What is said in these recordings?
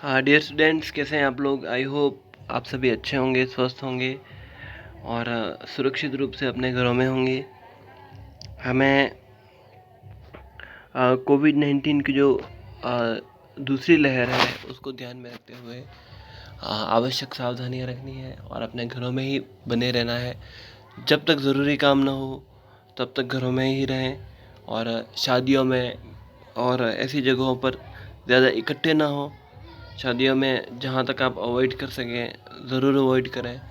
Dear students, कैसे हैं आप लोग। आई होप आप सभी अच्छे होंगे, स्वस्थ होंगे और सुरक्षित रूप से अपने घरों में होंगे। हमें कोविड-19 की जो दूसरी लहर है उसको ध्यान में रखते हुए आवश्यक सावधानियां रखनी है और अपने घरों में ही बने रहना है। जब तक ज़रूरी काम ना हो तब तक घरों में ही रहें और शादियों में और ऐसी जगहों पर ज़्यादा इकट्ठे ना हो। शादियों में जहाँ तक आप अवॉइड कर सकें ज़रूर अवॉइड करें,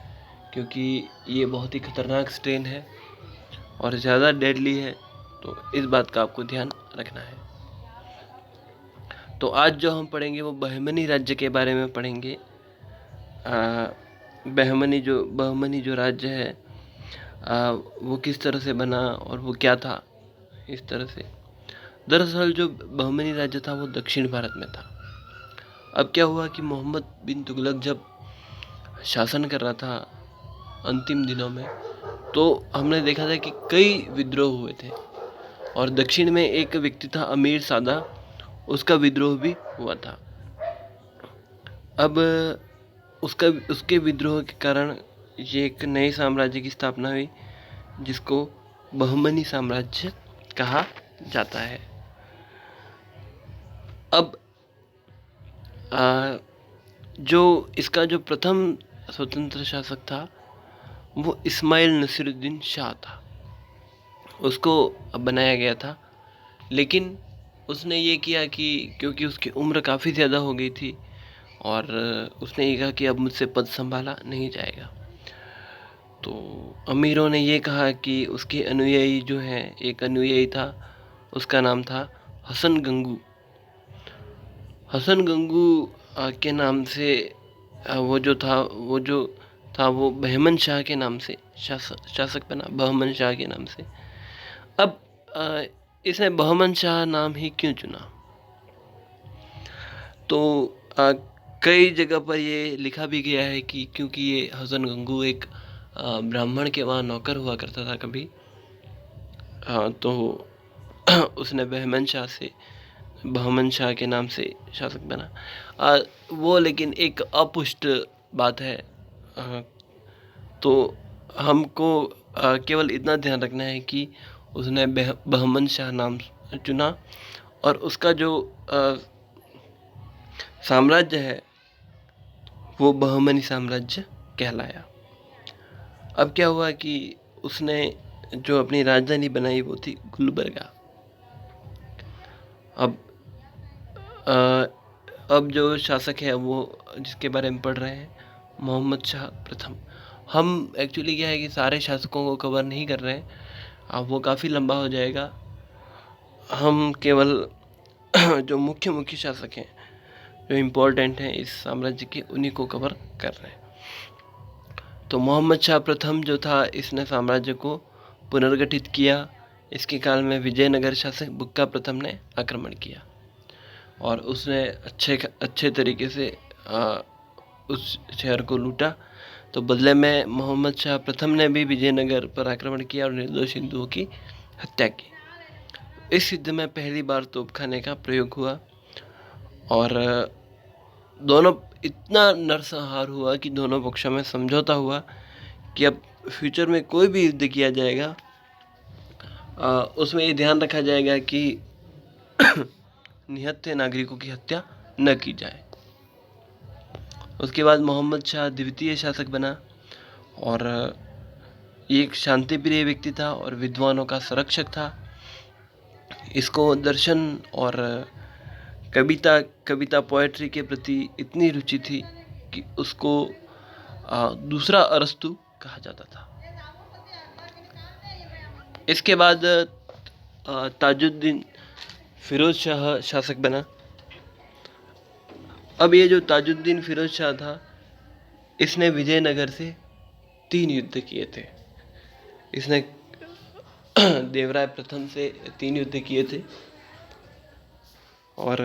क्योंकि ये बहुत ही ख़तरनाक स्ट्रेन है और ज़्यादा डेडली है, तो इस बात का आपको ध्यान रखना है। तो आज जो हम पढ़ेंगे वो बहमनी राज्य के बारे में पढ़ेंगे। बहमनी जो राज्य है वो किस तरह से बना और वो क्या था, इस तरह से। दरअसल जो बहमनी राज्य था वो दक्षिण भारत में था। अब क्या हुआ कि मोहम्मद बिन तुगलक जब शासन कर रहा था अंतिम दिनों में, तो हमने देखा था कि कई विद्रोह हुए थे और दक्षिण में एक व्यक्ति था अमीर सादा, उसका विद्रोह भी हुआ था। अब उसके विद्रोह के कारण ये एक नए साम्राज्य की स्थापना हुई जिसको बहमनी साम्राज्य कहा जाता है। अब जो इसका जो प्रथम स्वतंत्र शासक था वो इस्माइल नसीरुद्दीन शाह था। उसको बनाया गया था, लेकिन उसने ये किया कि क्योंकि उसकी उम्र काफ़ी ज़्यादा हो गई थी और उसने ये कहा कि अब मुझसे पद संभाला नहीं जाएगा। तो अमीरों ने ये कहा कि उसके अनुयायी जो हैं, एक अनुयायी था उसका नाम था हसन गंगू। हसन गंगू के नाम से वो बहमन शाह के नाम से शासक बना, बहमन शाह के नाम से। अब इसने बहमन शाह नाम ही क्यों चुना, तो कई जगह पर ये लिखा भी गया है कि क्योंकि ये हसन गंगू एक ब्राह्मण के वहाँ नौकर हुआ करता था कभी, तो उसने बहमन शाह के नाम से शासक बना। वो लेकिन एक अपुष्ट बात है। तो हमको केवल इतना ध्यान रखना है कि उसने बहमन शाह नाम चुना और उसका जो साम्राज्य है वो बहमनी साम्राज्य कहलाया। अब क्या हुआ कि उसने जो अपनी राजधानी बनाई वो थी गुलबर्गा। अब जो शासक है वो जिसके बारे में पढ़ रहे हैं, मोहम्मद शाह प्रथम। हम एक्चुअली क्या है कि सारे शासकों को कवर नहीं कर रहे हैं, अब वो काफ़ी लंबा हो जाएगा। हम केवल जो मुख्य शासक हैं, जो इम्पोर्टेंट हैं इस साम्राज्य के, उन्हीं को कवर कर रहे हैं। तो मोहम्मद शाह प्रथम जो था, इसने साम्राज्य को पुनर्गठित किया। इसके काल में विजयनगर शासक बुक्का प्रथम ने आक्रमण किया और उसने अच्छे तरीके से उस शहर को लूटा। तो बदले में मोहम्मद शाह प्रथम ने भी विजयनगर पर आक्रमण किया और निर्दोष हिंदुओं की हत्या की। इस युद्ध में पहली बार तोपखाने का प्रयोग हुआ और दोनों इतना नरसंहार हुआ कि दोनों पक्षों में समझौता हुआ कि अब फ्यूचर में कोई भी युद्ध किया जाएगा उसमें ये ध्यान रखा जाएगा कि निहत्थे नागरिकों की हत्या न की जाए। उसके बाद मोहम्मद शाह द्वितीय शासक बना और ये एक शांतिप्रिय व्यक्ति था और विद्वानों का संरक्षक था। इसको दर्शन और कविता पोएट्री के प्रति इतनी रुचि थी कि उसको दूसरा अरस्तु कहा जाता था। इसके बाद ताजुद्दीन फिरोज शाह शासक बना। अब ये जो ताजुद्दीन फिरोज शाह था, इसने विजयनगर से 3 युद्ध किए थे। इसने देवराय प्रथम से 3 युद्ध किए थे और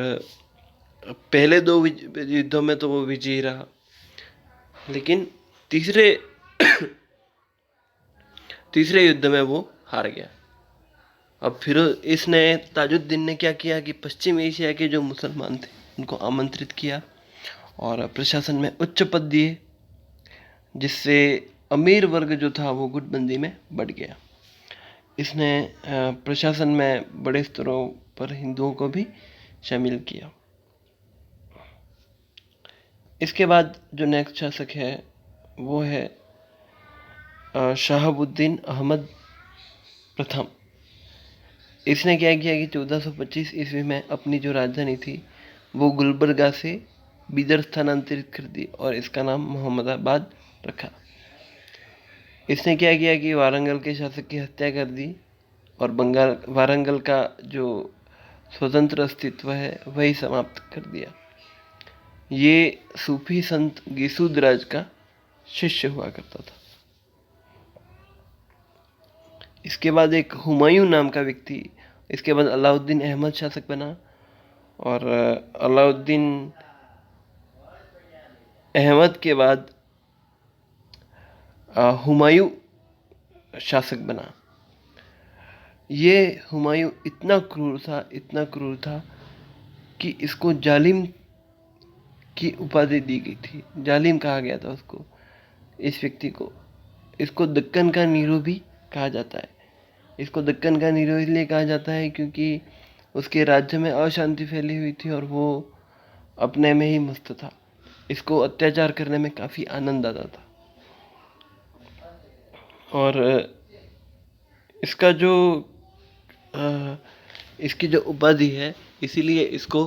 पहले 2 युद्धों में तो वो विजयी रहा, लेकिन तीसरे युद्ध में वो हार गया। अब फिर ताजुद्दीन ने क्या किया कि पश्चिम एशिया के जो मुसलमान थे उनको आमंत्रित किया और प्रशासन में उच्च पद दिए, जिससे अमीर वर्ग जो था वो गुटबंदी में बढ़ गया। इसने प्रशासन में बड़े स्तरों पर हिंदुओं को भी शामिल किया। इसके बाद जो नेक्स्ट शासक है वो है शहाबुद्दीन अहमद प्रथम। इसने क्या किया कि 1425 ईस्वी में अपनी जो राजधानी थी वो गुलबर्गा से बीदर स्थानांतरित कर दी और इसका नाम मोहम्मदाबाद रखा। इसने क्या किया कि वारंगल के शासक की हत्या कर दी और वारंगल का जो स्वतंत्र अस्तित्व है वही समाप्त कर दिया। ये सूफी संत गिसुदराज का शिष्य हुआ करता था। इसके बाद एक हुमायूं नाम का व्यक्ति, इसके बाद अलाउद्दीन अहमद शासक बना और अलाउद्दीन अहमद के बाद हुमायूं शासक बना। ये हुमायूं इतना क्रूर था कि इसको जालिम की उपाधि दी गई थी। जालिम कहा गया था उसको, इस व्यक्ति को। इसको दक्कन का नीरो भी कहा जाता है। इसको दक्कन का नीरो इसलिए कहा जाता है क्योंकि उसके राज्य में अशांति फैली हुई थी और वो अपने में ही मस्त था। इसको अत्याचार करने में काफ़ी आनंद आता था। और इसका जो इसकी जो उपाधि है, इसीलिए इसको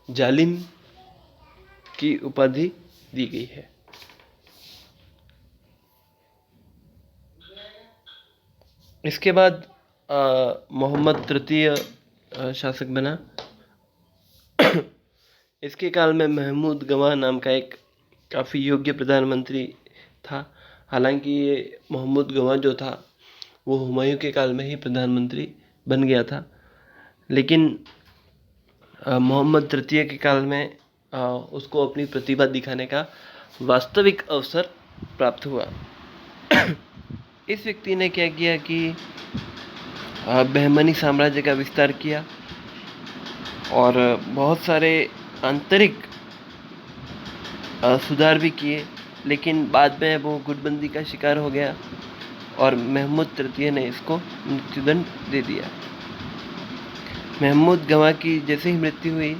जालिम की उपाधि दी गई है। इसके बाद मोहम्मद तृतीय शासक बना। इसके काल में महमूद गवाह नाम का एक काफ़ी योग्य प्रधानमंत्री था। हालांकि ये महमूद गवाह जो था वो हुमायूं के काल में ही प्रधानमंत्री बन गया था, लेकिन मोहम्मद तृतीय के काल में उसको अपनी प्रतिभा दिखाने का वास्तविक अवसर प्राप्त हुआ। इस व्यक्ति ने क्या किया कि बहमनी साम्राज्य का विस्तार किया और बहुत सारे आंतरिक सुधार भी किए, लेकिन बाद में वो गुटबंदी का शिकार हो गया और महमूद तृतीय ने इसको मृत्युदंड दे दिया। महमूद गवाह की जैसे ही मृत्यु हुई,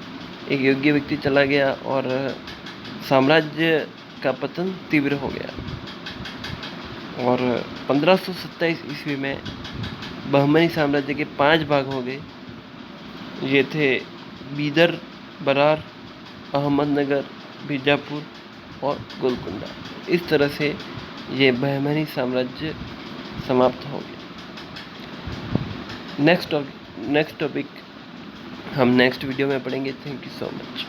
एक योग्य व्यक्ति चला गया और साम्राज्य का पतन तीव्र हो गया। और 1527 ईस्वी में बहमनी साम्राज्य के 5 भाग हो गए। ये थे बीदर, बरार, अहमदनगर, बीजापुर और गोलकुंडा। इस तरह से ये बहमनी साम्राज्य समाप्त हो गया। नेक्स्ट टॉपिक हम नेक्स्ट वीडियो में पढ़ेंगे। Thank you so much.